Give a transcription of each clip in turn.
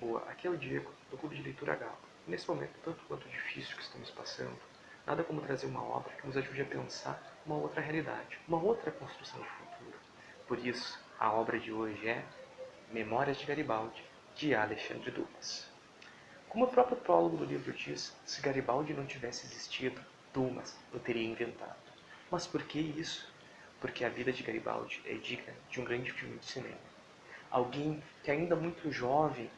boa, aqui é o Diego, do Clube de Leitura Galo. Nesse momento, tanto quanto difícil que estamos passando, nada como trazer uma obra que nos ajude a pensar uma outra realidade, uma outra construção de futuro. Por isso, a obra de hoje é Memórias de Garibaldi, de Alexandre Dumas. Como o próprio prólogo do livro diz, se Garibaldi não tivesse existido, Dumas o teria inventado. Mas por que isso? Porque a vida de Garibaldi é digna de um grande filme de cinema. Alguém que ainda muito jovem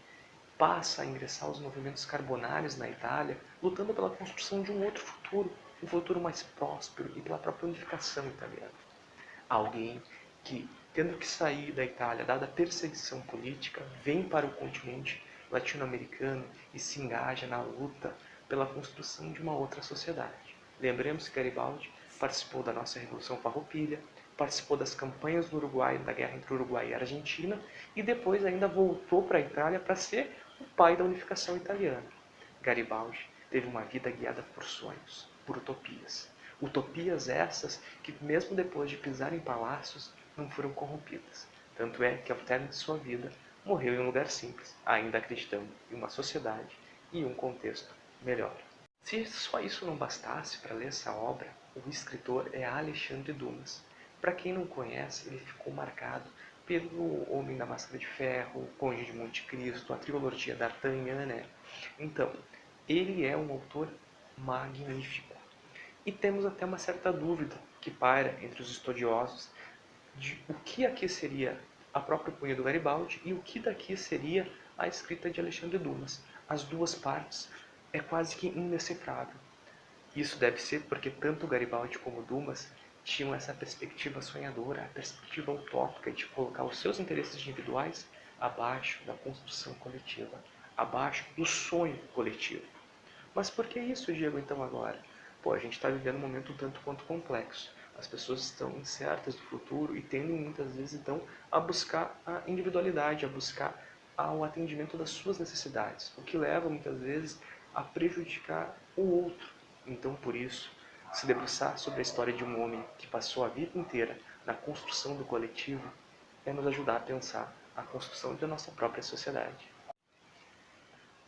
passa a ingressar aos movimentos carbonários na Itália, lutando pela construção de um outro futuro, um futuro mais próspero e pela própria unificação italiana. Alguém que, tendo que sair da Itália, dada a perseguição política, vem para o continente latino-americano e se engaja na luta pela construção de uma outra sociedade. Lembremos que Garibaldi participou da nossa Revolução Farroupilha, participou das campanhas do Uruguai, da guerra entre o Uruguai e a Argentina, e depois ainda voltou para a Itália para ser o pai da unificação italiana. Garibaldi teve uma vida guiada por sonhos, por utopias. Utopias essas que, mesmo depois de pisar em palácios, não foram corrompidas. Tanto é que, ao término de sua vida, morreu em um lugar simples, ainda acreditando em uma sociedade e um contexto melhor. Se só isso não bastasse para ler essa obra, o escritor é Alexandre Dumas. Para quem não conhece, ele ficou marcado pelo Homem da Máscara de Ferro, o Conde de Monte Cristo, a trilogia d'Artagnan, né? Então, ele é um autor magnífico. E temos até uma certa dúvida que paira entre os estudiosos de o que aqui seria a própria cunha do Garibaldi e o que daqui seria a escrita de Alexandre Dumas. As duas partes é quase que indecifrável. Isso deve ser porque tanto Garibaldi como Dumas tinham essa perspectiva sonhadora, a perspectiva utópica de colocar os seus interesses individuais abaixo da construção coletiva, abaixo do sonho coletivo. Mas por que isso, Diego, então agora? Pô, a gente está vivendo um momento um tanto quanto complexo. As pessoas estão incertas do futuro e tendem muitas vezes então a buscar a individualidade, a buscar o atendimento das suas necessidades, o que leva muitas vezes a prejudicar o outro. Então, por isso, se debruçar sobre a história de um homem que passou a vida inteira na construção do coletivo é nos ajudar a pensar a construção da nossa própria sociedade.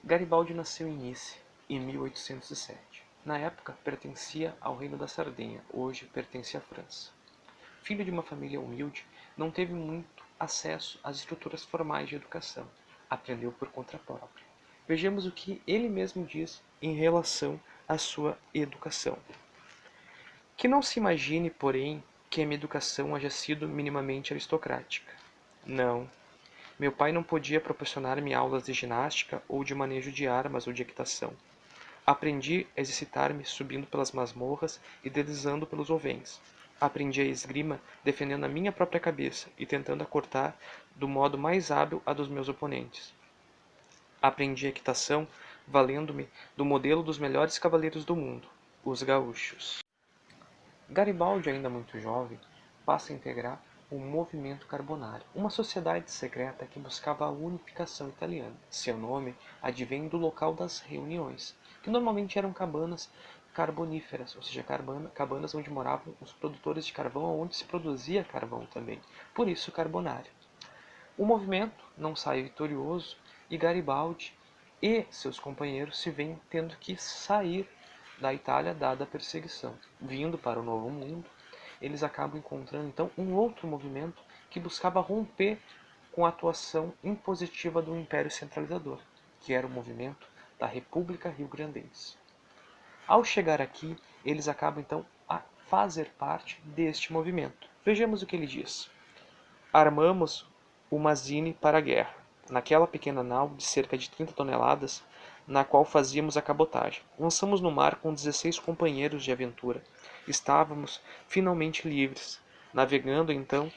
Garibaldi nasceu em Nice em 1807. Na época, pertencia ao Reino da Sardenha, hoje pertence à França. Filho de uma família humilde, não teve muito acesso às estruturas formais de educação. Aprendeu por conta própria. Vejamos o que ele mesmo diz em relação à sua educação. Que não se imagine, porém, que a minha educação haja sido minimamente aristocrática. Não. Meu pai não podia proporcionar-me aulas de ginástica ou de manejo de armas ou de equitação. Aprendi a exercitar-me subindo pelas masmorras e deslizando pelos ovens. Aprendi a esgrima defendendo a minha própria cabeça e tentando cortar do modo mais hábil a dos meus oponentes. Aprendi a equitação valendo-me do modelo dos melhores cavaleiros do mundo, os gaúchos. Garibaldi, ainda muito jovem, passa a integrar o Movimento Carbonário, uma sociedade secreta que buscava a unificação italiana. Seu nome advém do local das reuniões, que normalmente eram cabanas carboníferas, ou seja, cabanas onde moravam os produtores de carvão, onde se produzia carvão também, por isso carbonário. O movimento não sai vitorioso e Garibaldi e seus companheiros se veem tendo que sair da Itália dada a perseguição. Vindo para o Novo Mundo, eles acabam encontrando então um outro movimento que buscava romper com a atuação impositiva do Império Centralizador, que era o movimento da República Rio-Grandense. Ao chegar aqui, eles acabam então a fazer parte deste movimento. Vejamos o que ele diz. Armamos o Mazzini para a guerra, naquela pequena nau de cerca de 30 toneladas, na qual fazíamos a cabotagem. Lançamos no mar com 16 companheiros de aventura. Estávamos finalmente livres, navegando então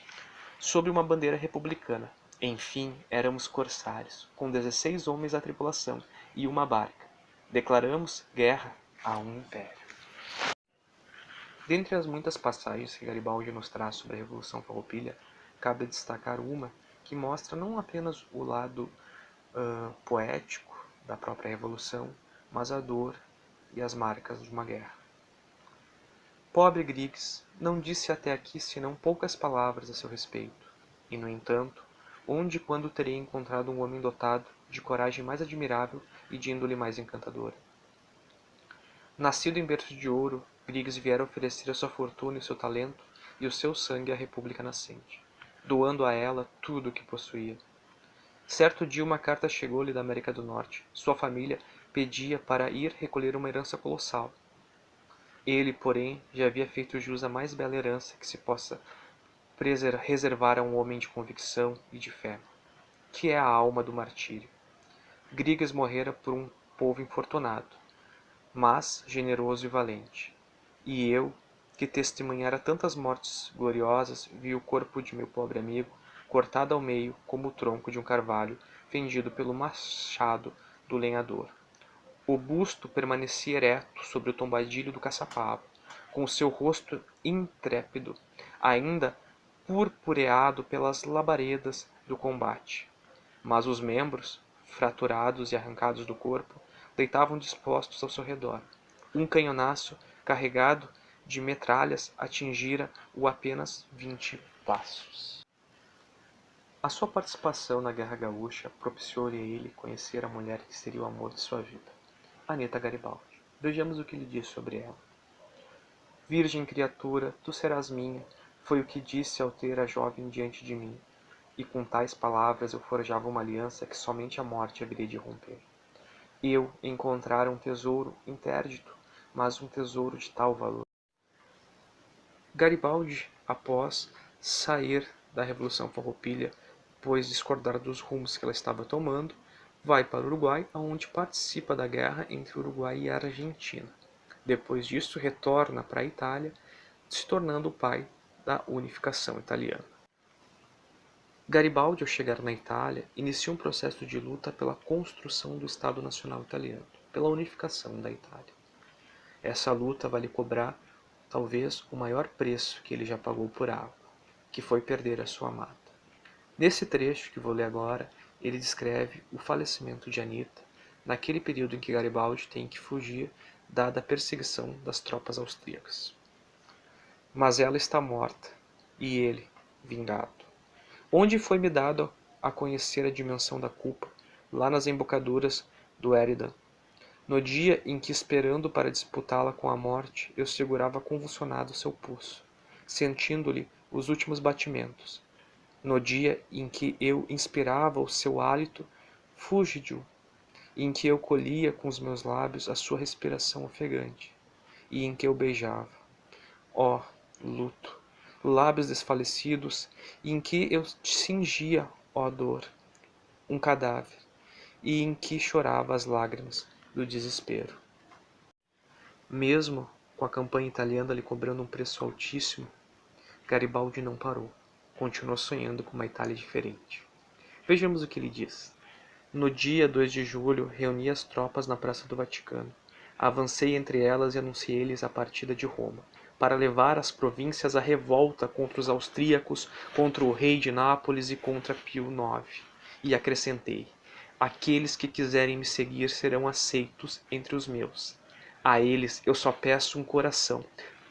sob uma bandeira republicana. Enfim, éramos corsários, com 16 homens à tripulação e uma barca. Declaramos guerra a um império. Dentre as muitas passagens que Garibaldi nos traz sobre a Revolução Farroupilha, cabe destacar uma que mostra não apenas o lado poético da própria Revolução, mas a dor e as marcas de uma guerra. Pobre Griggs não disse até aqui senão poucas palavras a seu respeito, e, no entanto, onde e quando terei encontrado um homem dotado de coragem mais admirável e de índole mais encantadora. Nascido em berço de ouro, Griggs viera oferecer a sua fortuna e seu talento e o seu sangue à República nascente, doando a ela tudo o que possuía. Certo dia uma carta chegou-lhe da América do Norte. Sua família pedia para ir recolher uma herança colossal. Ele, porém, já havia feito jus à mais bela herança que se possa reservar a um homem de convicção e de fé, que é a alma do martírio. Griggs morrera por um povo infortunado, mas generoso e valente. E eu, que testemunhara tantas mortes gloriosas, vi o corpo de meu pobre amigo cortado ao meio como o tronco de um carvalho fendido pelo machado do lenhador. O busto permanecia ereto sobre o tombadilho do caçapava, com o seu rosto intrépido, ainda purpureado pelas labaredas do combate. Mas os membros, fraturados e arrancados do corpo, deitavam dispostos ao seu redor. Um canhonaço carregado de metralhas atingira-o apenas 20 passos. A sua participação na Guerra Gaúcha propiciou-lhe a ele conhecer a mulher que seria o amor de sua vida, Anita Garibaldi. Vejamos o que lhe diz sobre ela. Virgem criatura, tu serás minha, foi o que disse ao ter a jovem diante de mim, e com tais palavras eu forjava uma aliança que somente a morte haveria de romper. Eu encontrara um tesouro interdito, mas um tesouro de tal valor. Garibaldi, após sair da Revolução Farroupilha, pois discordar dos rumos que ela estava tomando, vai para o Uruguai, onde participa da guerra entre o Uruguai e a Argentina. Depois disso, retorna para a Itália, se tornando o pai da unificação italiana. Garibaldi, ao chegar na Itália, inicia um processo de luta pela construção do Estado Nacional Italiano, pela unificação da Itália. Essa luta vai lhe cobrar, talvez, o maior preço que ele já pagou por algo, que foi perder a sua amada. Nesse trecho que vou ler agora, ele descreve o falecimento de Anita, naquele período em que Garibaldi tem que fugir, dada a perseguição das tropas austríacas. Mas ela está morta, e ele, vingado. Onde foi-me dado a conhecer a dimensão da culpa, lá nas embocaduras do Éridan. No dia em que, esperando para disputá-la com a morte, eu segurava convulsionado seu pulso, sentindo-lhe os últimos batimentos. No dia em que eu inspirava o seu hálito fúlgido, em que eu colhia com os meus lábios a sua respiração ofegante, e em que eu beijava. Ó, luto, lábios desfalecidos, e em que eu cingia, ó dor, um cadáver, e em que chorava as lágrimas do desespero. Mesmo com a campanha italiana lhe cobrando um preço altíssimo, Garibaldi não parou. Continuou sonhando com uma Itália diferente. Vejamos o que ele diz. No dia 2 de julho, reuni as tropas na Praça do Vaticano. Avancei entre elas e anunciei-lhes a partida de Roma, para levar às províncias a revolta contra os austríacos, contra o rei de Nápoles e contra Pio IX. E acrescentei: aqueles que quiserem me seguir serão aceitos entre os meus. A eles eu só peço um coração,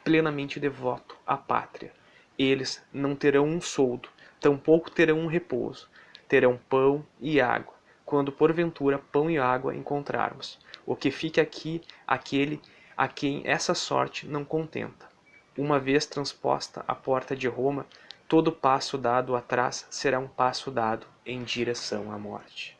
plenamente devoto à pátria. Eles não terão um soldo, tampouco terão um repouso. Terão pão e água, quando porventura pão e água encontrarmos. O que fique aqui, aquele a quem essa sorte não contenta. Uma vez transposta a porta de Roma, todo passo dado atrás será um passo dado em direção à morte.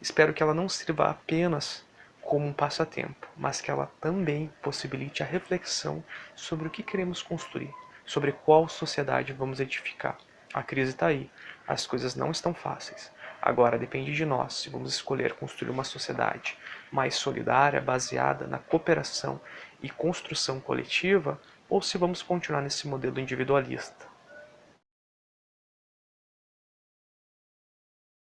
Espero que ela não sirva apenas como um passatempo, mas que ela também possibilite a reflexão sobre o que queremos construir, sobre qual sociedade vamos edificar. A crise está aí, as coisas não estão fáceis. Agora depende de nós se vamos escolher construir uma sociedade mais solidária, baseada na cooperação e construção coletiva, ou se vamos continuar nesse modelo individualista,